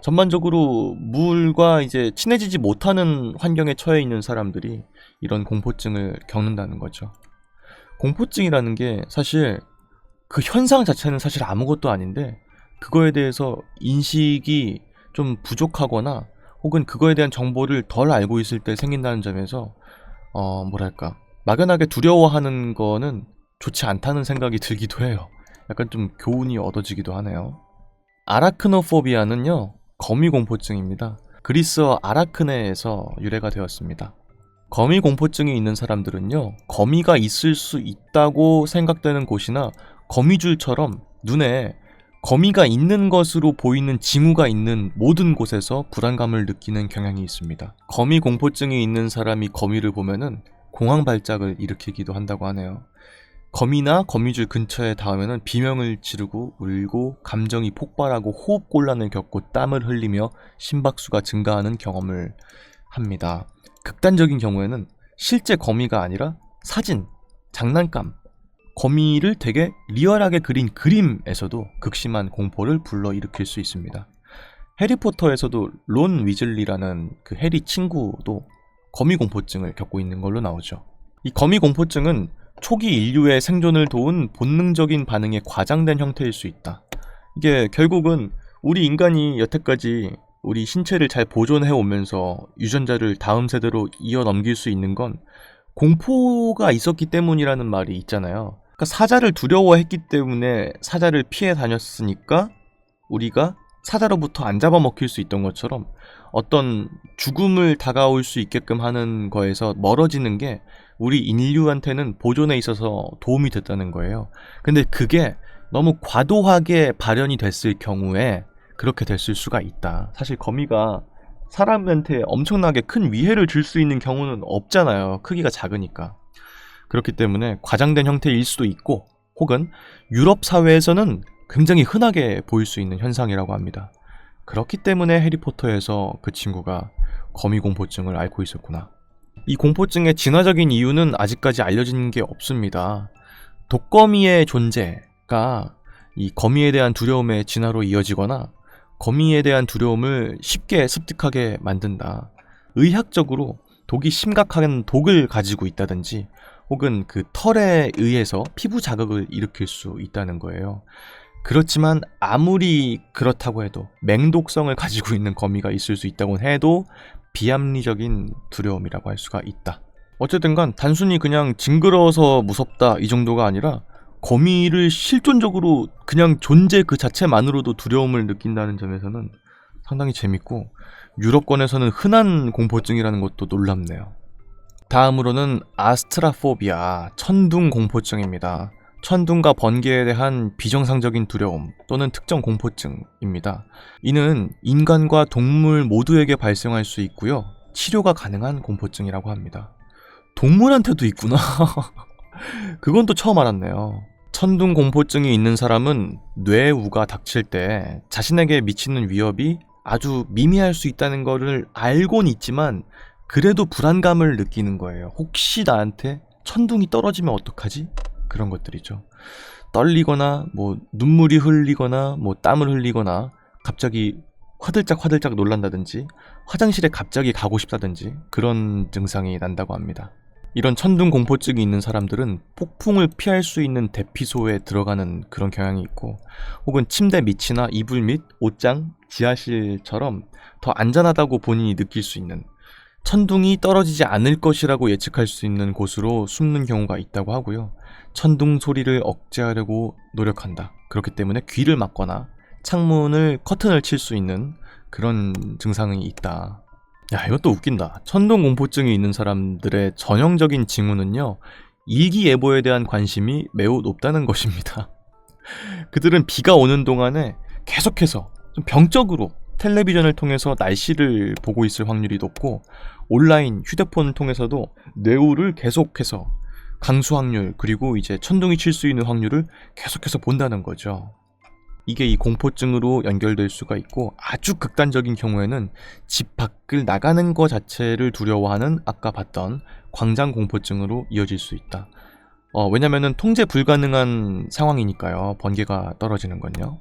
전반적으로 물과 이제 친해지지 못하는 환경에 처해 있는 사람들이 이런 공포증을 겪는다는 거죠. 공포증이라는 게 사실 그 현상 자체는 사실 아무것도 아닌데, 그거에 대해서 인식이 좀 부족하거나 혹은 그거에 대한 정보를 덜 알고 있을 때 생긴다는 점에서 막연하게 두려워하는 거는 좋지 않다는 생각이 들기도 해요. 약간 좀 교훈이 얻어지기도 하네요. 아라크노포비아는요, 거미 공포증입니다. 그리스어 아라크네에서 유래가 되었습니다. 거미 공포증이 있는 사람들은요, 거미가 있을 수 있다고 생각되는 곳이나 거미줄처럼 눈에 거미가 있는 것으로 보이는 징후가 있는 모든 곳에서 불안감을 느끼는 경향이 있습니다. 거미 공포증이 있는 사람이 거미를 보면은 공황 발작을 일으키기도 한다고 하네요. 거미나 거미줄 근처에 닿으면 비명을 지르고 울고 감정이 폭발하고 호흡곤란을 겪고 땀을 흘리며 심박수가 증가하는 경험을 합니다. 극단적인 경우에는 실제 거미가 아니라 사진, 장난감, 거미를 되게 리얼하게 그린 그림에서도 극심한 공포를 불러일으킬 수 있습니다. 해리포터에서도 론 위즐리라는 그 해리 친구도 거미공포증을 겪고 있는 걸로 나오죠. 이 거미공포증은 초기 인류의 생존을 도운 본능적인 반응의 과장된 형태일 수 있다. 이게 결국은 우리 인간이 여태까지 우리 신체를 잘 보존해 오면서 유전자를 다음 세대로 이어 넘길 수 있는 건 공포가 있었기 때문이라는 말이 있잖아요. 그러니까 사자를 두려워했기 때문에 사자를 피해 다녔으니까 우리가 사자로부터 안 잡아먹힐 수 있던 것처럼 어떤 죽음을 다가올 수 있게끔 하는 거에서 멀어지는 게 우리 인류한테는 보존에 있어서 도움이 됐다는 거예요. 근데 그게 너무 과도하게 발현이 됐을 경우에 그렇게 됐을 수가 있다. 사실 거미가 사람한테 엄청나게 큰 위해를 줄 수 있는 경우는 없잖아요. 크기가 작으니까. 그렇기 때문에 과장된 형태일 수도 있고, 혹은 유럽 사회에서는 굉장히 흔하게 보일 수 있는 현상이라고 합니다. 그렇기 때문에 해리포터에서 그 친구가 거미 공포증을 앓고 있었구나. 이 공포증의 진화적인 이유는 아직까지 알려진 게 없습니다. 독거미의 존재가 이 거미에 대한 두려움의 진화로 이어지거나 거미에 대한 두려움을 쉽게 습득하게 만든다. 의학적으로 독이 심각한 독을 가지고 있다든지 혹은 그 털에 의해서 피부 자극을 일으킬 수 있다는 거예요. 그렇지만 아무리 그렇다고 해도 맹독성을 가지고 있는 거미가 있을 수 있다고 해도 비합리적인 두려움이라고 할 수가 있다. 어쨌든 간 단순히 그냥 징그러워서 무섭다 이 정도가 아니라 거미를 실존적으로 그냥 존재 그 자체만으로도 두려움을 느낀다는 점에서는 상당히 재밌고 유럽권에서는 흔한 공포증이라는 것도 놀랍네요. 다음으로는 아스트라포비아, 천둥 공포증입니다. 천둥과 번개에 대한 비정상적인 두려움 또는 특정 공포증입니다. 이는 인간과 동물 모두에게 발생할 수 있고요. 치료가 가능한 공포증이라고 합니다. 동물한테도 있구나. 그건 또 처음 알았네요. 천둥 공포증이 있는 사람은 뇌우가 닥칠 때 자신에게 미치는 위협이 아주 미미할 수 있다는 것을 알고는 있지만 그래도 불안감을 느끼는 거예요. 혹시 나한테 천둥이 떨어지면 어떡하지? 그런 것들이죠. 떨리거나 눈물이 흘리거나 땀을 흘리거나 갑자기 화들짝 놀란다든지 화장실에 갑자기 가고 싶다든지 그런 증상이 난다고 합니다. 이런 천둥 공포증이 있는 사람들은 폭풍을 피할 수 있는 대피소에 들어가는 그런 경향이 있고 혹은 침대 밑이나 이불 및 옷장, 지하실처럼 더 안전하다고 본인이 느낄 수 있는 천둥이 떨어지지 않을 것이라고 예측할 수 있는 곳으로 숨는 경우가 있다고 하고요. 천둥 소리를 억제하려고 노력한다. 그렇기 때문에 귀를 막거나 창문을 커튼을 칠 수 있는 그런 증상이 있다. 야, 이것도 웃긴다. 천둥 공포증이 있는 사람들의 전형적인 징후는요, 일기예보에 대한 관심이 매우 높다는 것입니다. 그들은 비가 오는 동안에 계속해서 좀 병적으로 텔레비전을 통해서 날씨를 보고 있을 확률이 높고 온라인 휴대폰을 통해서도 뇌우를 계속해서 강수 확률 그리고 이제 천둥이 칠 수 있는 확률을 계속해서 본다는 거죠. 이게 이 공포증으로 연결될 수가 있고 아주 극단적인 경우에는 집 밖을 나가는 것 자체를 두려워하는 아까 봤던 광장 공포증으로 이어질 수 있다. 왜냐면은 통제 불가능한 상황이니까요. 번개가 떨어지는 건요.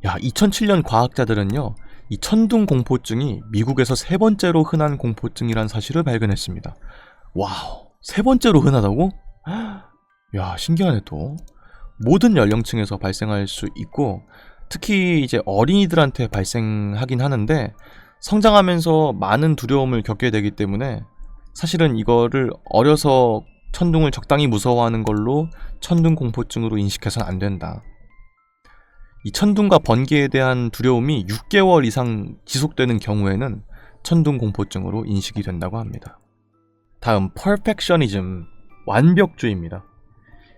야, 2007년 과학자들은요. 이 천둥 공포증이 미국에서 세 번째로 흔한 공포증이란 사실을 발견했습니다. 와우, 세 번째로 흔하다고? 야, 신기하네 또. 모든 연령층에서 발생할 수 있고 특히 이제 어린이들한테 발생하긴 하는데 성장하면서 많은 두려움을 겪게 되기 때문에 사실은 이거를 어려서 천둥을 적당히 무서워하는 걸로 천둥 공포증으로 인식해서는 안 된다. 이 천둥과 번개에 대한 두려움이 6개월 이상 지속되는 경우에는 천둥 공포증으로 인식이 된다고 합니다. 다음, 퍼펙셔니즘, 완벽주의입니다.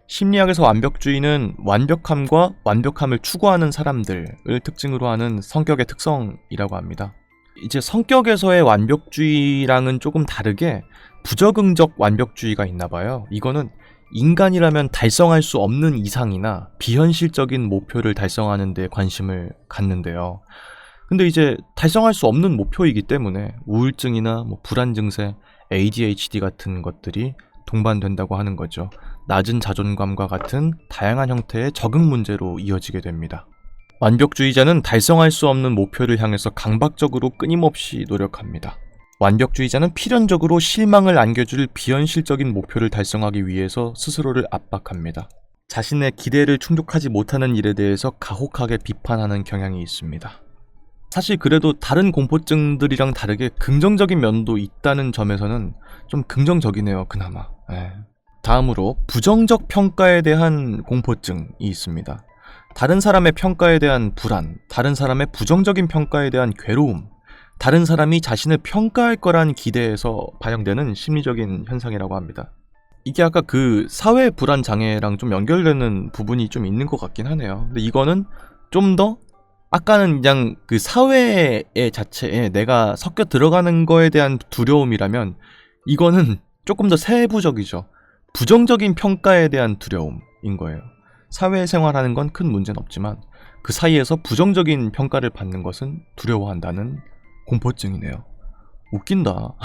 심리학에서 완벽주의는 완벽함과 완벽함을 추구하는 사람들을 특징으로 하는 성격의 특성이라고 합니다. 이제 성격에서의 완벽주의랑은 조금 다르게 부적응적 완벽주의가 있나 봐요. 이거는 인간이라면 달성할 수 없는 이상이나 비현실적인 목표를 달성하는 데 관심을 갖는데요. 근데 이제 달성할 수 없는 목표이기 때문에 우울증이나 불안 증세, ADHD 같은 것들이 동반된다고 하는 거죠. 낮은 자존감과 같은 다양한 형태의 적응 문제로 이어지게 됩니다. 완벽주의자는 달성할 수 없는 목표를 향해서 강박적으로 끊임없이 노력합니다. 완벽주의자는 필연적으로 실망을 안겨줄 비현실적인 목표를 달성하기 위해서 스스로를 압박합니다. 자신의 기대를 충족하지 못하는 일에 대해서 가혹하게 비판하는 경향이 있습니다. 사실 그래도 다른 공포증들이랑 다르게 긍정적인 면도 있다는 점에서는 좀 긍정적이네요, 그나마. 다음으로 부정적 평가에 대한 공포증이 있습니다. 다른 사람의 평가에 대한 불안, 다른 사람의 부정적인 평가에 대한 괴로움, 다른 사람이 자신을 평가할 거란 기대에서 발현되는 심리적인 현상이라고 합니다. 이게 아까 그 사회 불안 장애랑 좀 연결되는 부분이 좀 있는 것 같긴 하네요. 근데 이거는 좀 더 아까는 그냥 그 사회의 자체에 내가 섞여 들어가는 거에 대한 두려움이라면 이거는 조금 더 세부적이죠. 부정적인 평가에 대한 두려움인 거예요. 사회생활하는 건 큰 문제는 없지만 그 사이에서 부정적인 평가를 받는 것은 두려워한다는 공포증이네요. 웃긴다.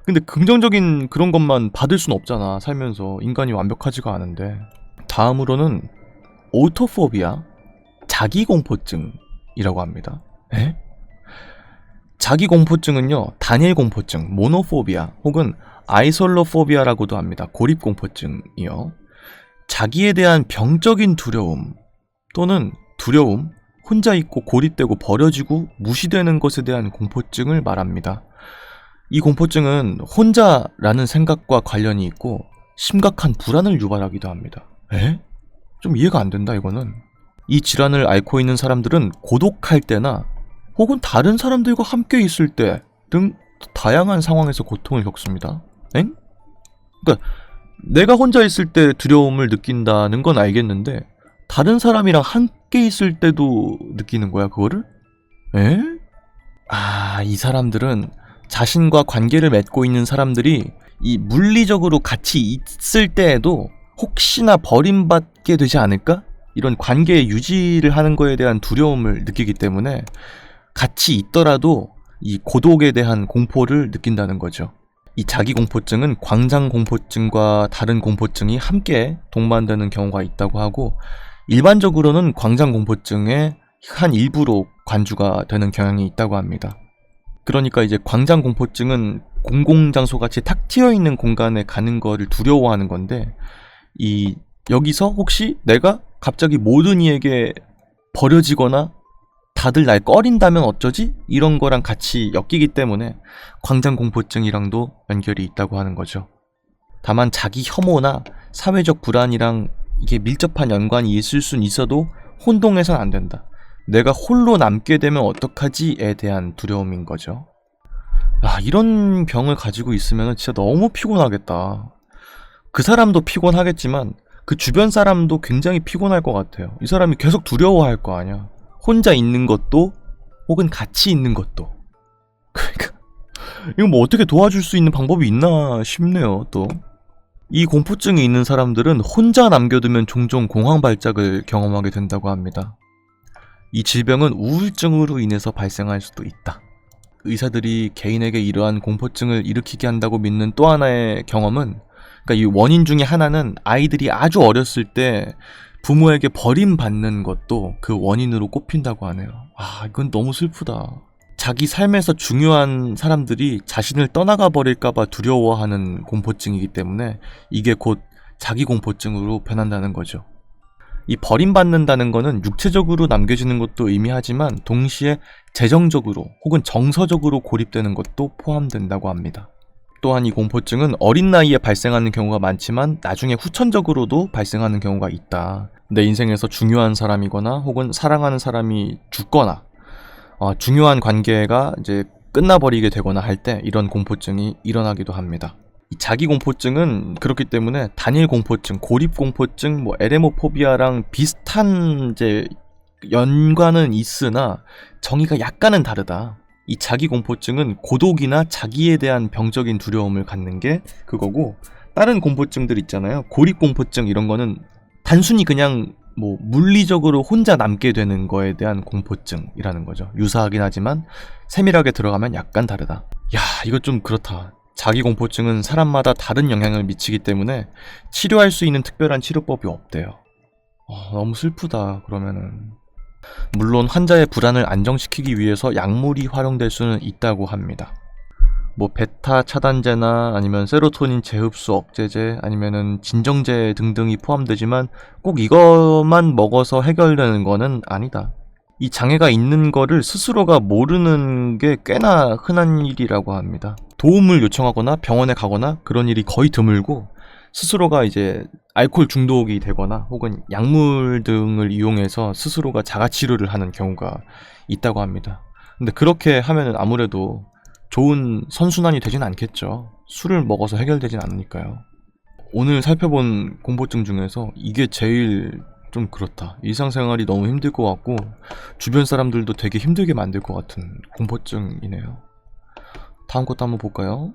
근데 긍정적인 그런 것만 받을 순 없잖아. 살면서 인간이 완벽하지가 않은데. 다음으로는 오토포비아, 자기공포증이라고 합니다. 자기공포증은요, 단일공포증, 모노포비아 혹은 아이솔로포비아라고도 합니다. 고립공포증이요. 자기에 대한 병적인 두려움 또는 두려움, 혼자 있고 고립되고 버려지고 무시되는 것에 대한 공포증을 말합니다. 이 공포증은 혼자라는 생각과 관련이 있고 심각한 불안을 유발하기도 합니다. 좀 이해가 안 된다, 이거는. 이 질환을 앓고 있는 사람들은 고독할 때나 혹은 다른 사람들과 함께 있을 때 등 다양한 상황에서 고통을 겪습니다. 그러니까 내가 혼자 있을 때 두려움을 느낀다는 건 알겠는데 다른 사람이랑 함께 있을 때도 느끼는 거야, 그거를? 이 사람들은 자신과 관계를 맺고 있는 사람들이 이 물리적으로 같이 있을 때에도 혹시나 버림받게 되지 않을까? 이런 관계 유지를 하는 거에 대한 두려움을 느끼기 때문에 같이 있더라도 이 고독에 대한 공포를 느낀다는 거죠. 이 자기공포증은 광장공포증과 다른 공포증이 함께 동반되는 경우가 있다고 하고 일반적으로는 광장공포증의 한 일부로 관주가 되는 경향이 있다고 합니다. 그러니까 이제 광장공포증은 공공장소같이 탁 트여있는 공간에 가는 거를 두려워하는 건데 여기서 혹시 내가 갑자기 모든 이에게 버려지거나 다들 날 꺼린다면 어쩌지? 이런 거랑 같이 엮이기 때문에 광장공포증이랑도 연결이 있다고 하는 거죠. 다만 자기 혐오나 사회적 불안이랑 이게 밀접한 연관이 있을 순 있어도 혼동해선 안 된다. 내가 홀로 남게 되면 어떡하지에 대한 두려움인 거죠. 이런 병을 가지고 있으면 진짜 너무 피곤하겠다. 그 사람도 피곤하겠지만 그 주변 사람도 굉장히 피곤할 것 같아요. 이 사람이 계속 두려워할 거 아니야. 혼자 있는 것도 혹은 같이 있는 것도. 그러니까 이거 뭐 어떻게 도와줄 수 있는 방법이 있나 싶네요. 또 이 공포증이 있는 사람들은 혼자 남겨두면 종종 공황 발작을 경험하게 된다고 합니다. 이 질병은 우울증으로 인해서 발생할 수도 있다. 의사들이 개인에게 이러한 공포증을 일으키게 한다고 믿는 또 하나의 경험은, 그러니까 이 원인 중에 하나는 아이들이 아주 어렸을 때 부모에게 버림받는 것도 그 원인으로 꼽힌다고 하네요. 이건 너무 슬프다. 자기 삶에서 중요한 사람들이 자신을 떠나가 버릴까봐 두려워하는 공포증이기 때문에 이게 곧 자기 공포증으로 변한다는 거죠. 이 버림받는다는 거는 육체적으로 남겨지는 것도 의미하지만 동시에 재정적으로 혹은 정서적으로 고립되는 것도 포함된다고 합니다. 또한 이 공포증은 어린 나이에 발생하는 경우가 많지만 나중에 후천적으로도 발생하는 경우가 있다. 내 인생에서 중요한 사람이거나 혹은 사랑하는 사람이 죽거나 중요한 관계가 이제 끝나버리게 되거나 할 때 이런 공포증이 일어나기도 합니다. 이 자기 공포증은 그렇기 때문에 단일 공포증, 고립 공포증, 에레모포비아랑 비슷한 이제 연관은 있으나 정의가 약간은 다르다. 이 자기 공포증은 고독이나 자기에 대한 병적인 두려움을 갖는 게 그거고, 다른 공포증들 있잖아요. 고립 공포증 이런 거는 단순히 그냥 물리적으로 혼자 남게 되는 거에 대한 공포증이라는 거죠. 유사하긴 하지만 세밀하게 들어가면 약간 다르다. 이거 좀 그렇다. 자기 공포증은 사람마다 다른 영향을 미치기 때문에 치료할 수 있는 특별한 치료법이 없대요. 너무 슬프다. 그러면은 물론 환자의 불안을 안정시키기 위해서 약물이 활용될 수는 있다고 합니다. 뭐 베타 차단제나 아니면 세로토닌 재흡수 억제제 아니면은 진정제 등등이 포함되지만 꼭 이것만 먹어서 해결되는 거는 아니다. 이 장애가 있는 거를 스스로가 모르는 게 꽤나 흔한 일이라고 합니다. 도움을 요청하거나 병원에 가거나 그런 일이 거의 드물고 스스로가 이제 알코올 중독이 되거나 혹은 약물 등을 이용해서 스스로가 자가치료를 하는 경우가 있다고 합니다. 근데 그렇게 하면은 아무래도 좋은 선순환이 되진 않겠죠. 술을 먹어서 해결되진 않으니까요. 오늘 살펴본 공포증 중에서 이게 제일 좀 그렇다. 일상생활이 너무 힘들 것 같고 주변 사람들도 되게 힘들게 만들 것 같은 공포증이네요. 다음 것도 한번 볼까요?